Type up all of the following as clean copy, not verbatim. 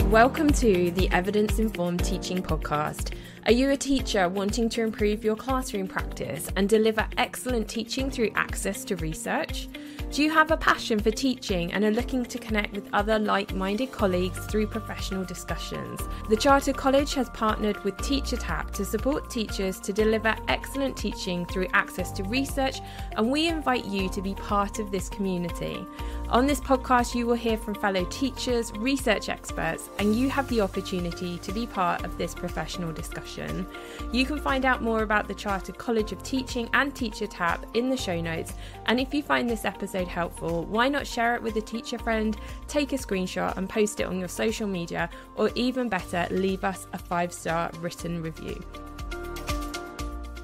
Welcome to the Evidence Informed Teaching Podcast. Are you a teacher wanting to improve your classroom practice and deliver excellent teaching through access to research? Do you have a passion for teaching and are looking to connect with other like-minded colleagues through professional discussions? The Chartered College has partnered with TeacherTap to support teachers to deliver excellent teaching through access to research, and we invite you to be part of this community. On this podcast, you will hear from fellow teachers, research experts, and you have the opportunity to be part of this professional discussion. You can find out more about the Chartered College of Teaching and TeacherTap in the show notes, and if you find this episode helpful, why not share it with a teacher friend, take a screenshot and post it on your social media, or even better, leave us a 5-star written review.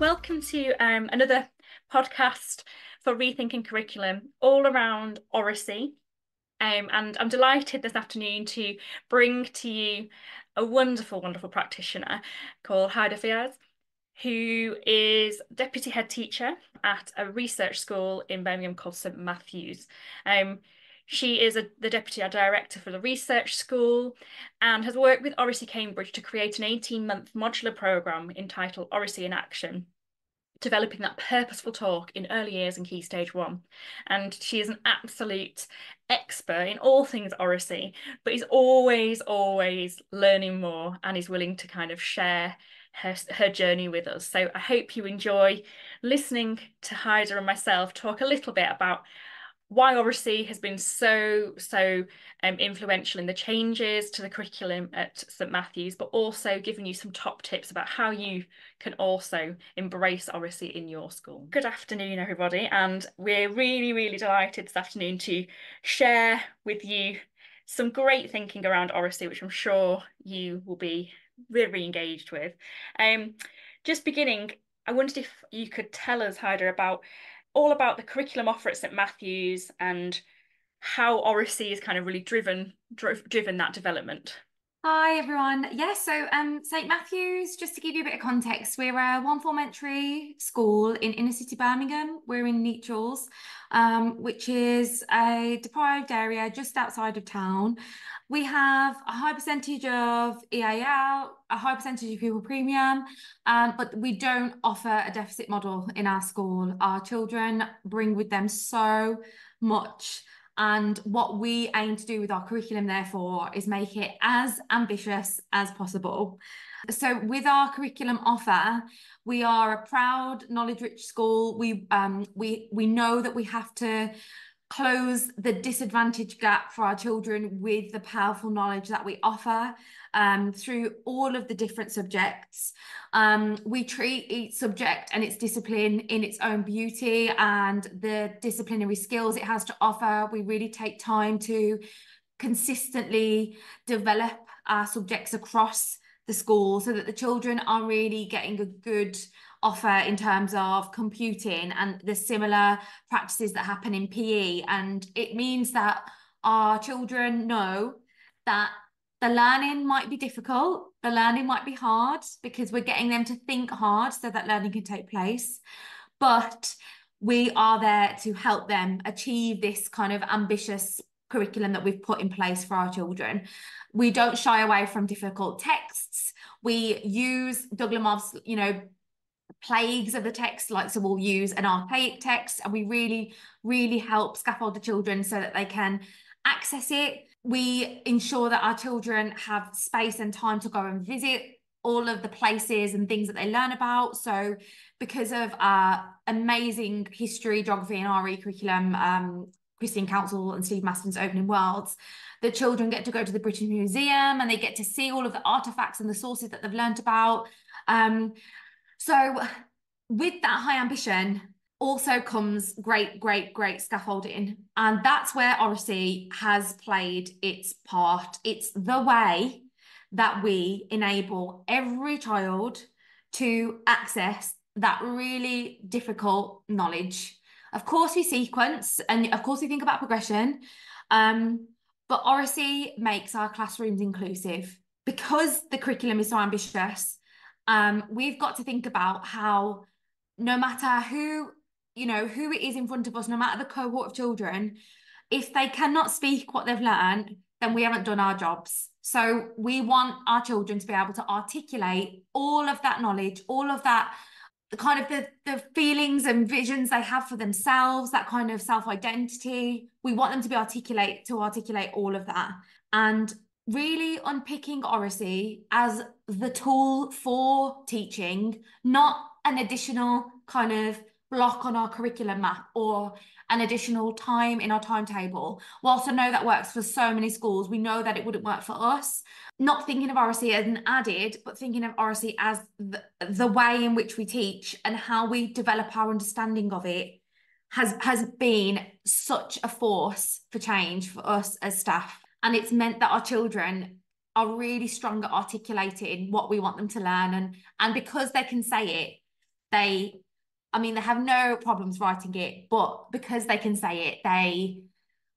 Welcome to another podcast for Rethinking Curriculum, all around Oracy. And I'm delighted this afternoon to bring to you a wonderful, wonderful practitioner called Hydeh Fayaz, who is Deputy Head Teacher at a research school in Birmingham called St Matthews. She is the Deputy Director for the Research School and has worked with Oracy Cambridge to create an 18-month modular programme entitled Oracy in Action, developing that purposeful talk in early years and Key Stage 1. And she is an absolute expert in all things Oracy, but is always learning more and is willing to kind of share her journey with us. So I hope you enjoy listening to Hydeh and myself talk a little bit about why Oracy has been so influential in the changes to the curriculum at St Matthews, but also giving you some top tips about how you can also embrace Oracy in your school. Good afternoon, everybody, and we're really delighted this afternoon to share with you some great thinking around Oracy, which I'm sure you will be very engaged with. Just beginning, I wondered if you could tell us, Hydeh, all about the curriculum offer at St Matthews and how Oracy has kind of really driven that development. Hi everyone. So St Matthews, just to give you a bit of context, we're a one-form entry school in inner city Birmingham. We're in Neutrals, which is a deprived area just outside of town. We have a high percentage of EAL, a high percentage of pupil premium, but we don't offer a deficit model in our school. Our children bring with them so much. And what we aim to do with our curriculum, therefore, is make it as ambitious as possible. So with our curriculum offer, we are a proud, knowledge-rich school. We know that we have to close the disadvantage gap for our children with the powerful knowledge that we offer through all of the different subjects. We treat each subject and its discipline in its own beauty and the disciplinary skills it has to offer. We really take time to consistently develop our subjects across the school so that the children are really getting a good offer in terms of computing and the similar practices that happen in PE. And it means that our children know that the learning might be difficult, the learning might be hard, because we're getting them to think hard so that learning can take place. But we are there to help them achieve this kind of ambitious curriculum that we've put in place for our children. We don't shy away from difficult texts. We use Doug Lemov's, plagues of the text, so we'll use an archaic text, and we really help scaffold the children so that they can access it. We ensure that our children have space and time to go and visit all of the places and things that they learn about. So because of our amazing history, geography and RE curriculum, Christine Council and Steve Maston's Opening Worlds, the children get to go to the British Museum and they get to see all of the artifacts and the sources that they've learned about. So with that high ambition also comes great scaffolding. And that's where Oracy has played its part. It's the way that we enable every child to access that really difficult knowledge. Of course, we sequence and of course we think about progression, but Oracy makes our classrooms inclusive. Because the curriculum is so ambitious, we've got to think about how no matter who it is in front of us, no matter the cohort of children, if they cannot speak what they've learned, then we haven't done our jobs. So we want our children to be able to articulate all of that knowledge, all of that kind of the feelings and visions they have for themselves, that kind of self-identity. We want them to be articulate all of that. And really unpicking Oracy as the tool for teaching, not an additional kind of block on our curriculum map or an additional time in our timetable. Whilst I know that works for so many schools, we know that it wouldn't work for us. Not thinking of Oracy as an added, but thinking of Oracy as the way in which we teach and how we develop our understanding of it has been such a force for change for us as staff. And it's meant that our children are really strong at articulating what we want them to learn. And because they can say it, they have no problems writing it, but because they can say it, they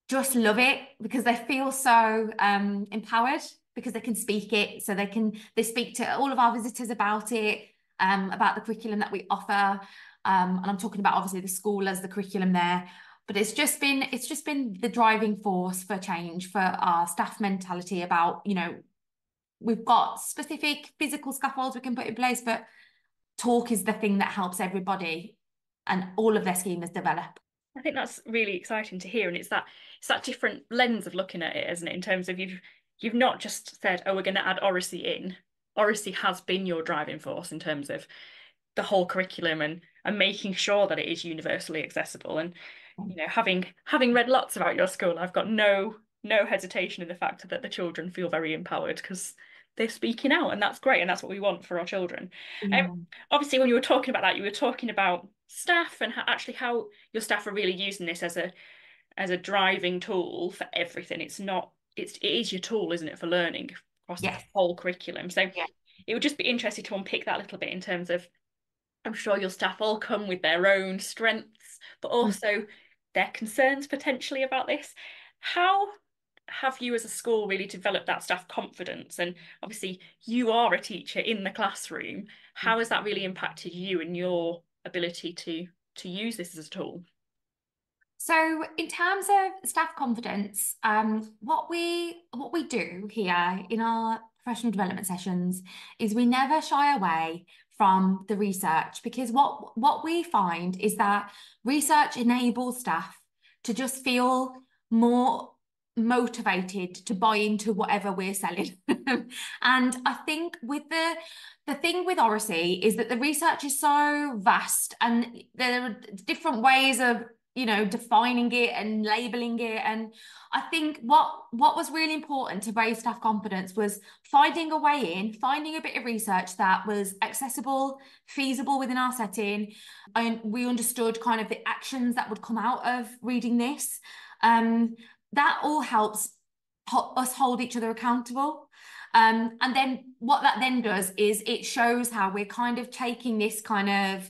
just love it because they feel so empowered because they can speak it. So they speak to all of our visitors about it, about the curriculum that we offer. And I'm talking about obviously the school as the curriculum there. But it's just been the driving force for change for our staff mentality about, we've got specific physical scaffolds we can put in place, but talk is the thing that helps everybody and all of their schemas develop. I think that's really exciting to hear, and it's that different lens of looking at it, isn't it? In terms of you've not just said, oh, we're going to add Oracy in. Oracy has been your driving force in terms of the whole curriculum and making sure that it is universally accessible. And having read lots about your school, I've got no hesitation in the fact that the children feel very empowered because they're speaking out, and that's great, and that's what we want for our children. Yeah. Obviously, when you were talking about that, you were talking about staff and how your staff are really using this as a driving tool for everything. It is your tool, isn't it, for learning across the whole curriculum. So it would just be interesting to unpick that a little bit in terms of, I'm sure your staff all come with their own strengths, but also their concerns potentially about this. How have you as a school really developed that staff confidence? And obviously you are a teacher in the classroom. How has that really impacted you and your ability to use this as a tool? So in terms of staff confidence, what we do here in our professional development sessions is we never shy away from the research, because what we find is that research enables staff to just feel more motivated to buy into whatever we're selling. And I think with the thing with Oracy is that the research is so vast and there are different ways of defining it and labeling it. And I think what was really important to raise staff confidence was finding a way in, finding a bit of research that was accessible, feasible within our setting. And we understood kind of the actions that would come out of reading this. That all helps us hold each other accountable. And then what that then does is it shows how we're kind of taking this kind of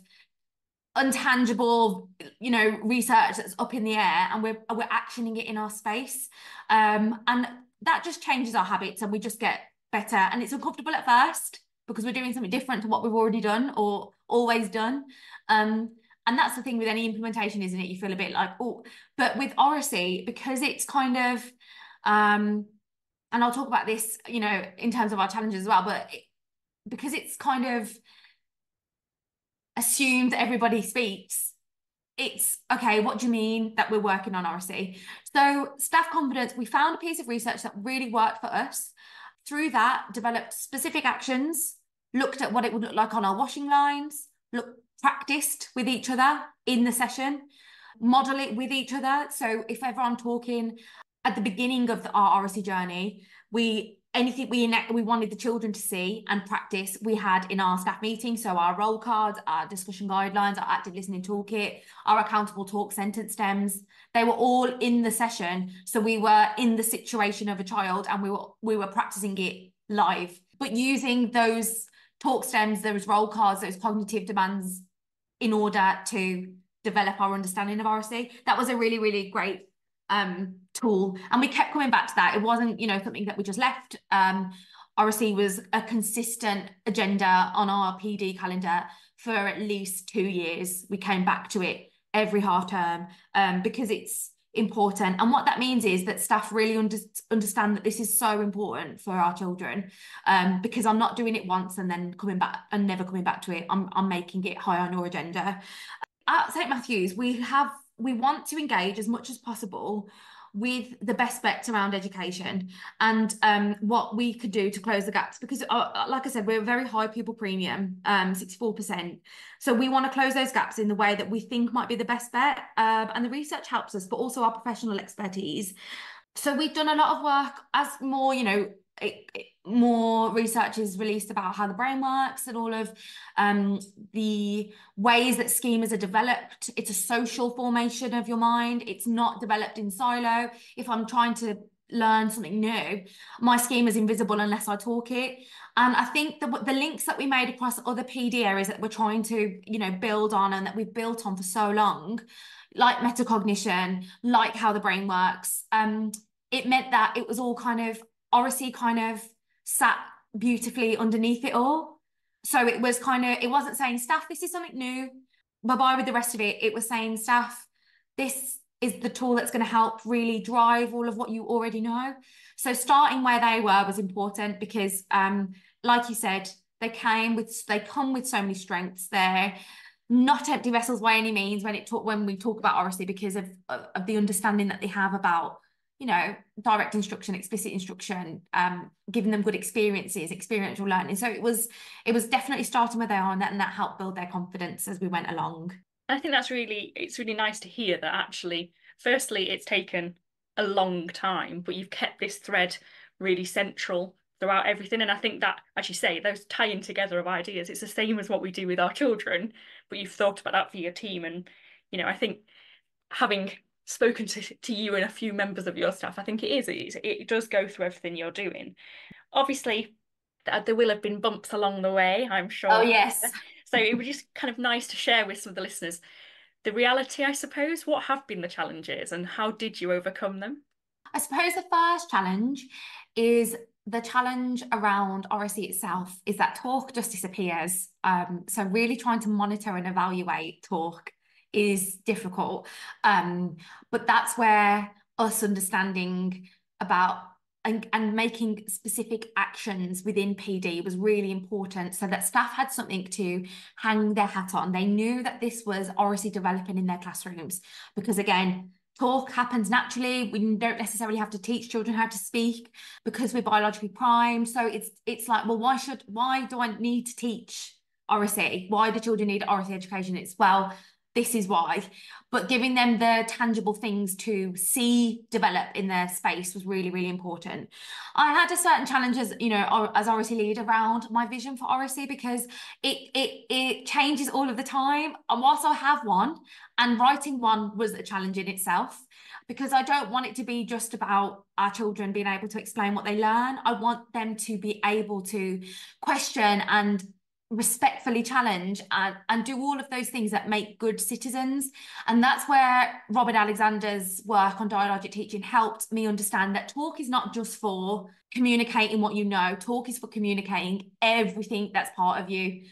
untangible, research that's up in the air, and we're actioning it in our space. And that just changes our habits and we just get better. And it's uncomfortable at first because we're doing something different to what we've already done or always done. And that's the thing with any implementation, isn't it? You feel a bit like, oh, but with Oracy, because it's kind of, and I'll talk about this, in terms of our challenges as well, but because it's kind of assumed everybody speaks, it's okay, what do you mean that we're working on Oracy? So staff confidence, we found a piece of research that really worked for us. Through that, developed specific actions, looked at what it would look like on our washing lines, practiced with each other in the session, model it with each other. So if ever I'm talking at the beginning of our Oracy journey, anything we wanted the children to see and practice, we had in our staff meeting. So our roll cards, our discussion guidelines, our active listening toolkit, our accountable talk sentence stems, they were all in the session. So we were in the situation of a child and we were practicing it live, but using those talk stems, those roll cards, those cognitive demands in order to develop our understanding of Oracy. That was a really, really great tool, and we kept coming back to that. It wasn't something that we just left. Oracy was a consistent agenda on our PD calendar for at least 2 years. We came back to it every half term because it's important. And what that means is that staff really understand that this is so important for our children, because I'm not doing it once and then coming back and never coming back to it. I'm making it high on your agenda. At St Matthews, we want to engage as much as possible with the best bets around education and what we could do to close the gaps, because like I said, we're a very high pupil premium, 64%. So we want to close those gaps in the way that we think might be the best bet, and the research helps us, but also our professional expertise. So we've done a lot of work as more, more research is released about how the brain works and all of the ways that schemas are developed. It's a social formation of your mind. It's not developed in silo. If I'm trying to learn something new, my schema is invisible unless I talk it. And I think the links that we made across other PD areas that we're trying to, build on and that we've built on for so long, like metacognition, like how the brain works, it meant that it was all kind of, Oracy kind of sat beautifully underneath it all. So it was it wasn't saying, staff, this is something new, bye-bye with the rest of it. It was saying, staff, this is the tool that's going to help really drive all of what you already know. So starting where they were was important because, like you said, they come with so many strengths. They're not empty vessels by any means when we talk about Oracy, because of the understanding that they have about direct instruction, explicit instruction, giving them good experiences, experiential learning. So it was definitely starting where they are, and that helped build their confidence as we went along. I think it's really nice to hear that actually, firstly, it's taken a long time, but you've kept this thread really central throughout everything. And I think that, as you say, those tying together of ideas, it's the same as what we do with our children, but you've thought about that for your team. And, I think having spoken to you and a few members of your staff, I think it does go through everything you're doing. Obviously, there will have been bumps along the way, I'm sure. Oh, yes. So it was just kind of nice to share with some of the listeners the reality, I suppose. What have been the challenges and how did you overcome them? I suppose the first challenge is the challenge around Oracy itself is that talk just disappears. So really trying to monitor and evaluate talk is difficult. But that's where us understanding about and making specific actions within PD was really important, so that staff had something to hang their hat on. They knew that this was Oracy developing in their classrooms, because again, talk happens naturally. We don't necessarily have to teach children how to speak because we're biologically primed. So it's like, well, why do I need to teach Oracy? Why do children need Oracy education? It's, well, this is why. But giving them the tangible things to see develop in their space was really, really important. I had a certain challenges, as Oracy Lead around my vision for Oracy, because it changes all of the time. And whilst I have one, and writing one was a challenge in itself, because I don't want it to be just about our children being able to explain what they learn. I want them to be able to question and respectfully challenge and do all of those things that make good citizens. And that's where Robert Alexander's work on dialogic teaching helped me understand that talk is not just for communicating what you know. Talk is for communicating everything that's part of you.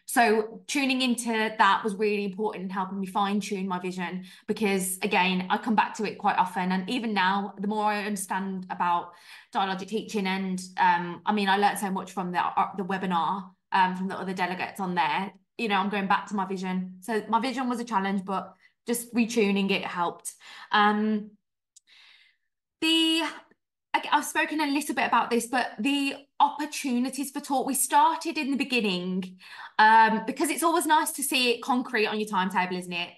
So tuning into that was really important in helping me fine-tune my vision, because again, I come back to it quite often, and even now, the more I understand about dialogic teaching, and I learned so much from the webinar, from the other delegates on there, I'm going back to my vision. So my vision was a challenge, but just retuning it helped. I've spoken a little bit about this, but the opportunities for talk, we started in the beginning, because it's always nice to see it concrete on your timetable, isn't it?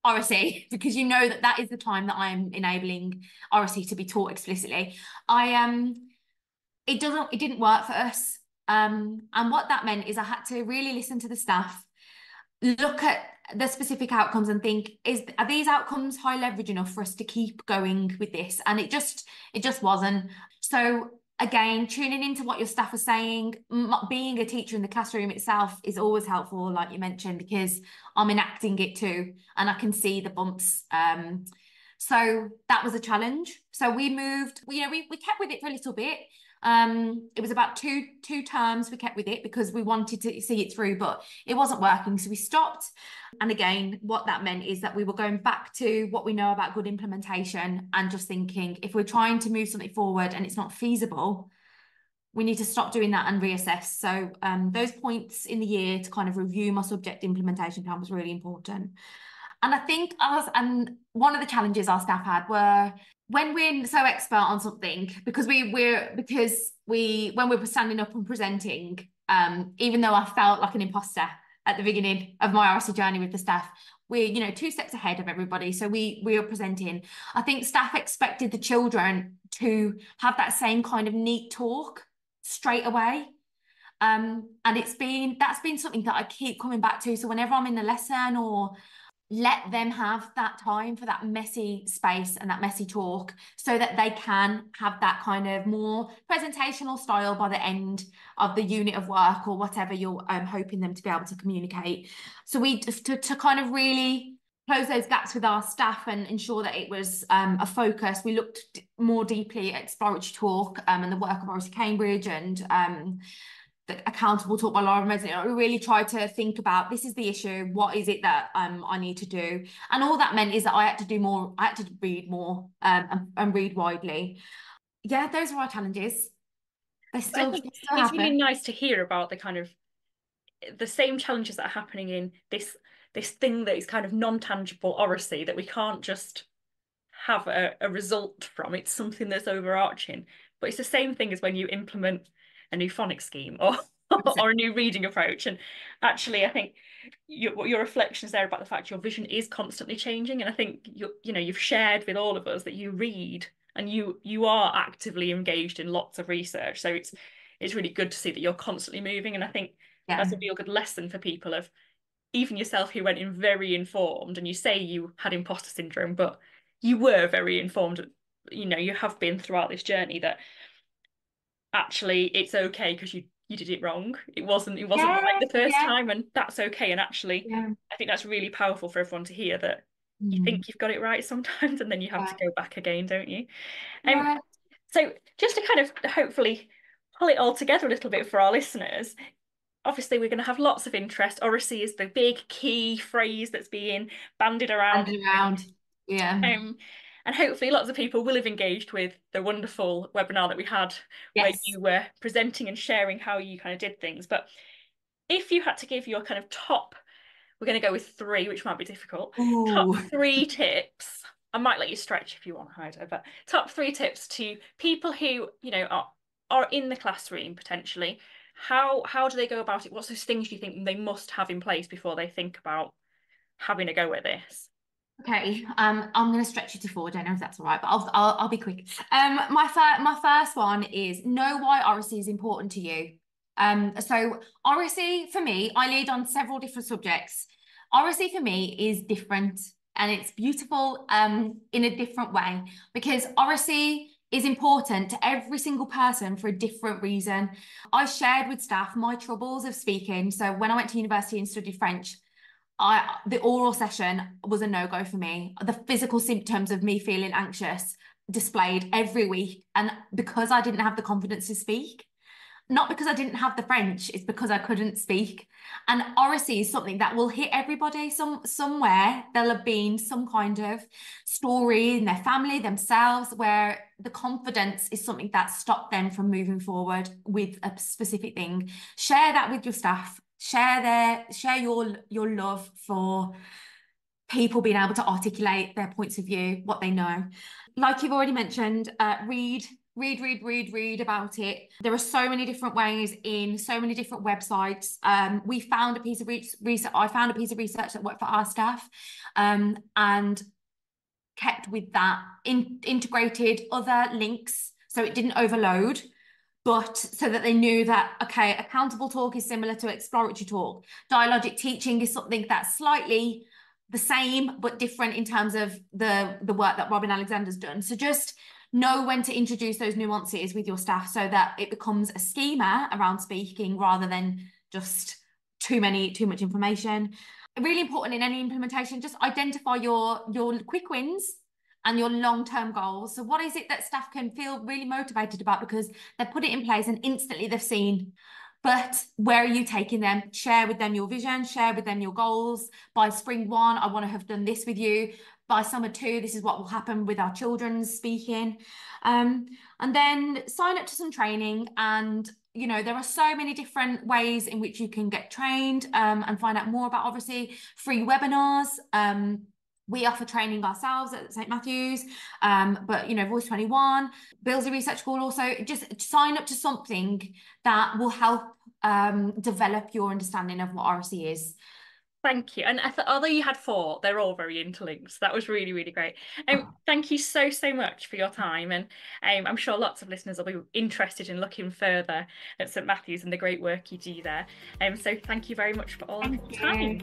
Oracy, because that is the time that I'm enabling Oracy to be taught explicitly. It didn't work for us. And what that meant is I had to really listen to the staff, look at the specific outcomes and think, are these outcomes high leverage enough for us to keep going with this? And it just wasn't. So again, tuning into what your staff are saying, being a teacher in the classroom itself is always helpful, like you mentioned, because I'm enacting it too, and I can see the bumps. So that was a challenge. So we moved, we kept with it for a little bit. It was about two terms we kept with it because we wanted to see it through, but it wasn't working. So we stopped. And again, what that meant is that we were going back to what we know about good implementation and just thinking, if we're trying to move something forward and it's not feasible, we need to stop doing that and reassess. So those points in the year to kind of review my subject implementation plan was really important. And I think and one of the challenges our staff had were when we're so expert on something, because when we were standing up and presenting, even though I felt like an imposter at the beginning of my Oracy journey with the staff, we're 2 steps ahead of everybody. So we were presenting. I think staff expected the children to have that same kind of neat talk straight away. And that's been something that I keep coming back to. So whenever I'm in the lesson, or let them have that time for that messy space and that messy talk so that they can have that kind of more presentational style by the end of the unit of work or whatever you're hoping them to be able to communicate. So to kind of really close those gaps with our staff and ensure that it was a focus, we looked more deeply at exploratory talk and the work of Oracy Cambridge and the accountable talk by Laura Mesney. We really tried to think about, this is the issue, what is it that I need to do? And all that meant is that I had to do more, I had to read more and read widely. Yeah, those are our challenges. They still happen. It's really nice to hear about the kind of the same challenges that are happening in this thing that is kind of non-tangible Oracy, that we can't just have a result from. It's something that's overarching. But it's the same thing as when you implement a new phonics scheme or a new reading approach. And actually, I think your reflections there about the fact your vision is constantly changing. And I think you've shared with all of us that you read and you are actively engaged in lots of research. So it's really good to see that you're constantly moving. And I think that's a real good lesson for people, of even yourself, who went in very informed, and you say you had imposter syndrome, but you were very informed. You have been throughout this journey, that actually it's okay because you did it wrong. It wasn't right the first time, and that's okay. And actually, I think that's really powerful for everyone to hear, that you think you've got it right sometimes, and then you have to go back again, don't you? So just to kind of hopefully pull it all together a little bit for our listeners, obviously we're going to have lots of interest. Oracy is the big key phrase that's being bandied around. And hopefully lots of people will have engaged with the wonderful webinar that we had, where you were presenting and sharing how you kind of did things. But if you had to give your kind of top, we're going to go with 3, which might be difficult. Top 3 tips. I might let you stretch if you want, Hydeh, but top 3 tips to people who, are in the classroom potentially. How do they go about it? What's those things you think they must have in place before they think about having a go at this? Okay, I'm going to stretch you to 4. I don't know if that's all right, but I'll be quick. My first one is know why Oracy is important to you. So Oracy, for me, I lead on several different subjects. Oracy for me is different, and it's beautiful in a different way, because Oracy is important to every single person for a different reason. I shared with staff my troubles of speaking. So when I went to university and studied French, the oral session was a no-go for me. The physical symptoms of me feeling anxious displayed every week, and because I didn't have the confidence to speak. Not because I didn't have the French, it's because I couldn't speak. And Oracy is something that will hit everybody somewhere. There'll have been some kind of story in their family, themselves, where the confidence is something that stopped them from moving forward with a specific thing. Share that with your staff. Share your love for people being able to articulate their points of view, what they know. Like you've already mentioned, read about it. There are so many different ways in so many different websites. We found a piece of research. I found a piece of research that worked for our staff, and kept with that, integrated other links so it didn't overload, but so that they knew that, okay, accountable talk is similar to exploratory talk. Dialogic teaching is something that's slightly the same but different in terms of the work that Robin Alexander's done. So just know when to introduce those nuances with your staff so that it becomes a schema around speaking rather than just too much information. Really important in any implementation, just identify your quick wins and your long-term goals. So what is it that staff can feel really motivated about because they've put it in place and instantly they've seen, but where are you taking them? Share with them your vision, share with them your goals. By spring 1, I want to have done this with you. By summer 2, this is what will happen with our children's speaking. And then sign up to some training, and you know, there are so many different ways in which you can get trained and find out more about, obviously, free webinars. We offer training ourselves at St Matthew's, but you know, Voice 21, Bill's Research School also. Just sign up to something that will help develop your understanding of what Oracy is. Thank you. And although you had 4, they're all very interlinked. So that was really, really great. Thank you so much for your time. And I'm sure lots of listeners will be interested in looking further at St Matthew's and the great work you do there. So thank you very much for all of your time.